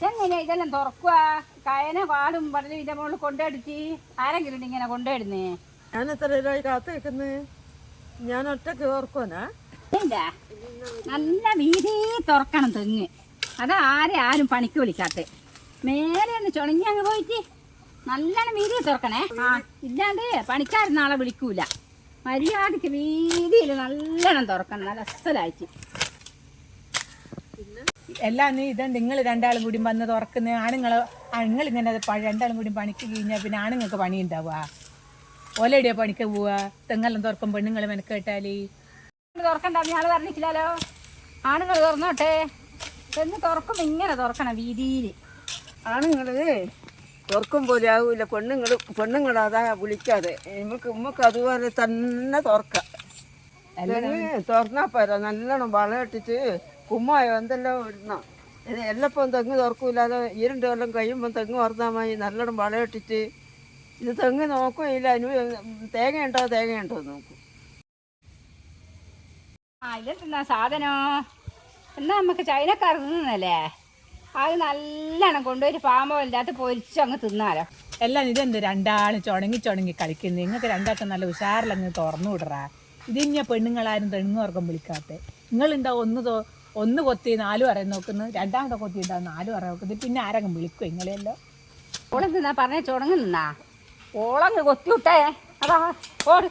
ഇതെങ്ങനെയാ ഇതെല്ലാം തുറക്കുക? കയനെ പാടും പറഞ്ഞ് ഇതിന്റെ മുകളിൽ കൊണ്ടുപോയിടുത്തി ആരെങ്കിലും ഇങ്ങനെ കൊണ്ടുപോയിടുന്നേ? ഞാൻ എത്ര രൂപ കാത്തു വെക്കുന്നത്? ഞാൻ ഒറ്റക്ക് ഓർക്കുവാനാ? ഇല്ല, നല്ല വീതി തുറക്കണം തെങ്ങ്. അതാ ആരും പണിക്ക് വിളിക്കാത്ത. മേലെ ഒന്ന് ചുണങ്ങി അങ്ങ് പോയിട്ട് നല്ലോണം വീതി തുറക്കണേ. ഇല്ലാണ്ട് പണിക്കാരൻ നാളെ വിളിക്കൂല. മര്യാദക്ക് വീതിയിൽ നല്ലോണം തുറക്കണം, നല്ല അസലായിട്ട്. എല്ലാം നീ ഇതുണ്ട് നിങ്ങൾ രണ്ടാളും കൂടി വന്ന് തുറക്കുന്ന ആണുങ്ങളിങ്ങനെ രണ്ടാളും കൂടി പണിക്ക് കഴിഞ്ഞാൽ പിന്നെ ആണുങ്ങൾക്ക് പണി ഉണ്ടാവുക. ഓലടിയാ പണിക്ക് പോവുക. തെങ്ങെല്ലാം തുറക്കും പെണ്ണുങ്ങൾ മെനക്കേട്ടാല്. തുറക്കണ്ട, ഞാൾ പറഞ്ഞിട്ടില്ലല്ലോ. ആണുങ്ങൾ തുറന്നോട്ടെ. തെങ്ങ് തുറക്കുമ്പോൾ ഇങ്ങനെ തുറക്കണം വീതിയിൽ. ആണുങ്ങള് തുറക്കും പോലെ ആവൂല, പെണ്ണുങ്ങളതാ വിളിക്കാതെ. നമുക്ക് അതുപോലെ തന്നെ തുറക്കാം. തുറന്നാ പോരാ, നല്ലോണം വളമിട്ടിട്ട് കുമ്മായോ എന്തെല്ലാം ഇടണം. എല്ലപ്പം തെങ്ങ് തുറക്കൂലാതെ 2 കൊല്ലം കഴിയുമ്പോൾ തെങ്ങ് തുറന്നാൽ മതി. നല്ലോണം വളമിട്ടിട്ട് ഇത് തെങ്ങ് നോക്കുകയില്ല. തേങ്ങയുണ്ടോ നോക്കും. ഇതെന്താ സാധനോ? എന്നാ നമുക്ക് ചൈനക്കാർ തിന്നല്ലേ? അത് നല്ലോണം കൊണ്ടുപോയി പാമ്പോലിൻ്റെ പൊരിച്ചങ്ങ് തിന്നാലോ. എല്ലാം ഇതെന്ത് രണ്ടാളും ചുണങ്ങി കളിക്കുന്നത്? നിങ്ങൾക്ക് രണ്ടാൾക്കും നല്ല ഉഷാറിലങ്ങ് തുറന്നു വിടറാ. ഇതിഞ്ഞ പെണ്ണുങ്ങളാരും തെങ്ങ് തുറക്കം വിളിക്കാത്ത. നിങ്ങളുണ്ടാവും ഒന്ന് കൊത്തി 4 പറയും നോക്കുന്നു, രണ്ടാമത്തെ കൊത്തി ഉണ്ടാവും 4 പറയും നോക്കുന്നത്. പിന്നെ ആരെങ്കിലും വിളിക്കും നിങ്ങളെല്ലോ? ഓളെന്തിന്നാ പറഞ്ഞ ചുണങ്ങ് നിന്നാ? ഓളങ്ങ് കൊത്തി വിട്ടേ. അതാ ഓട്.